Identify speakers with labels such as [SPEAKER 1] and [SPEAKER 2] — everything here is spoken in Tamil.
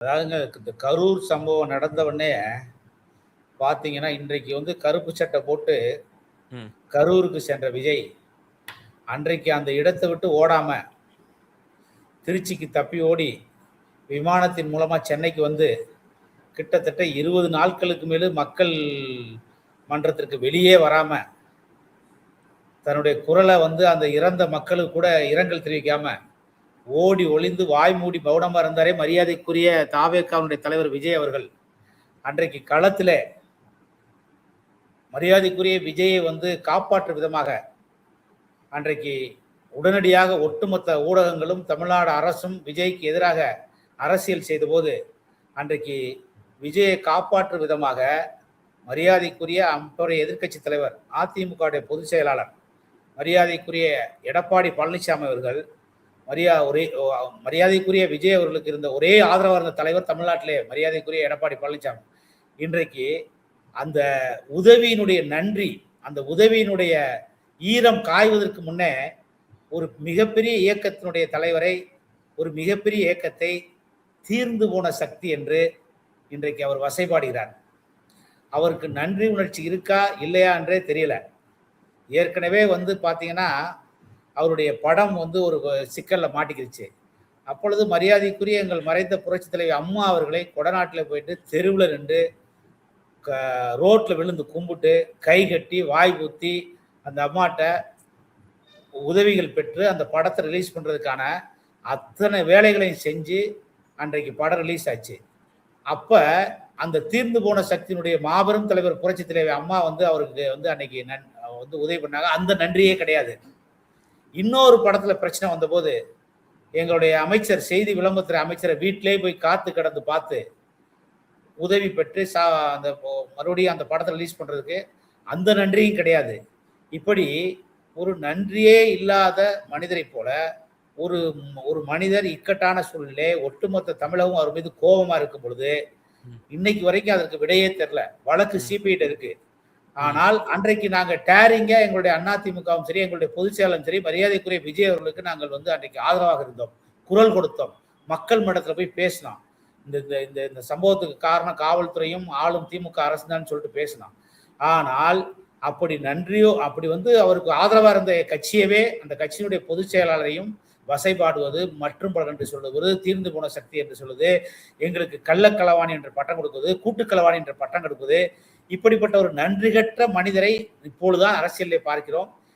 [SPEAKER 1] அதாவதுங்க, இந்த கரூர் சம்பவம் நடந்த உடனே பார்த்தீங்கன்னா, இன்றைக்கு வந்து கருப்பு சட்டை போட்டு கரூருக்கு சென்ற விஜய், அன்றைக்கு அந்த இடத்தை விட்டு ஓடாம, திருச்சிக்கு தப்பி ஓடி, விமானத்தின் மூலமா சென்னைக்கு வந்து, கிட்டத்தட்ட 20 நாட்களுக்கு மேலு மக்கள் மன்றத்திற்கு வெளியே வராம, தன்னுடைய குரலை வந்து அந்த இறந்த மக்களுக்கு கூட இரங்கல் தெரிவிக்காம, ஓடி ஒளிந்து வாய் மூடி மௌனமா இருந்தாரே மரியாதைக்குரிய தாவேகாவுடைய தலைவர் விஜய் அவர்கள். அன்றைக்கு களத்திலே மரியாதைக்குரிய விஜயை வந்து காப்பாற்றும் விதமாக அன்றைக்கு உடனடியாக ஒட்டுமொத்த ஊடகங்களும் தமிழ்நாடு அரசும் விஜய்க்கு எதிராக அரசியல் செய்தபோது, அன்றைக்கு விஜயை காப்பாற்றும் விதமாக மரியாதைக்குரிய அப்போதைய எதிர்க்கட்சி தலைவர் அதிமுக பொதுச் செயலாளர் மரியாதைக்குரிய எடப்பாடி பழனிசாமி அவர்கள், மரியாதைக்குரிய விஜய் அவர்களுக்கு இருந்த ஒரே ஆதரவாக இருந்த தலைவர் தமிழ்நாட்டிலே மரியாதைக்குரிய எடப்பாடி பழனிசாமி. இன்றைக்கு அந்த உதவியினுடைய நன்றி, அந்த உதவியினுடைய ஈரம் காய்வதற்கு முன்னே ஒரு மிகப்பெரிய இயக்கத்தினுடைய தலைவரை, ஒரு மிகப்பெரிய இயக்கத்தை தீர்ந்து போன சக்தி என்று இன்றைக்கு அவர் வசைபாடுகிறார். அவருக்கு நன்றி உணர்ச்சி இருக்கா இல்லையா என்றே தெரியல. ஏற்கனவே வந்து பார்த்தீங்கன்னா, அவருடைய படம் வந்து ஒரு சிக்கல்ல மாட்டிக்கிடுச்சு. அப்பொழுது மரியாதைக்குரிய எங்கள் மறைந்த புரட்சித் தலைவி அம்மா அவர்களை கொடநாட்டில் போயிட்டு தெருவில் நின்று ரோட்ல விழுந்து கும்பிட்டு கை கட்டி வாய் ஊத்தி அந்த அம்மாட்ட உதவிகள் பெற்று அந்த படத்தை ரிலீஸ் பண்றதுக்கான அத்தனை வேலைகளையும் செஞ்சு அன்றைக்கு படம் ரிலீஸ் ஆச்சு. அப்ப அந்த தீர்ந்து போன சக்தியினுடைய மாபெரும் தலைவர் புரட்சி தலைவர் அம்மா வந்து அவருக்கு வந்து அன்னைக்கு வந்து உதவி பண்ணாங்க. அந்த நன்றியே கிடையாது. இன்னொரு படத்துல பிரச்சனை வந்தபோது எங்களுடைய அமைச்சர், செய்தி விளம்பரத்துறை அமைச்சரை வீட்டிலே போய் காத்து கிடந்து பார்த்து உதவி பெற்று அந்த மறுபடியும் அந்த படத்தை ரிலீஸ் பண்றதுக்கு அந்த நன்றியும் கிடையாது. இப்படி ஒரு நன்றியே இல்லாத மனிதரை போல ஒரு மனிதர் இக்கட்டான சூழ்நிலை, ஒட்டுமொத்த தமிழகம் அவர் மீது கோபமா இருக்கும் பொழுது இன்னைக்கு வரைக்கும் அதற்கு விடையே தெரியல. வழக்கு சிபிஐ இருக்கு. ஆனால் அன்றைக்கு நாங்க டேரிங்க எங்களுடைய அதிமுகவும் சரி, எங்களுடைய பொதுச் செயலாளரும் சரி, மரியாதைக்குரிய விஜய் அவர்களுக்கு நாங்கள் வந்து அன்றைக்கு ஆதரவாக இருந்தோம், குரல் கொடுத்தோம், மக்கள் மன்றத்தில் போய் பேசினோம். இந்த சம்பவத்துக்கு காரணம் காவல்துறையும் ஆளும் திமுக அரசு தான் சொல்லிட்டு பேசினோம். ஆனால் அப்படி நன்றியோ, அப்படி வந்து அவருக்கு ஆதரவாக இருந்த கட்சியவே, அந்த கட்சியினுடைய பொதுச் செயலாளரையும் வசைபாடுவது, மற்றும் பலர் என்று சொல்லுவது, தீர்ந்து போன சக்தி என்று சொல்லுது, எங்களுக்கு கள்ளக்களவாணி என்ற பட்டம் கொடுக்குது, கூட்டுக்களவாணி என்ற பட்டம் கொடுக்குது. இப்படிப்பட்ட ஒரு நன்றிகற்ற மனிதரை இப்பொழுதுதான் அரசியலிலே பார்க்கிறோம்.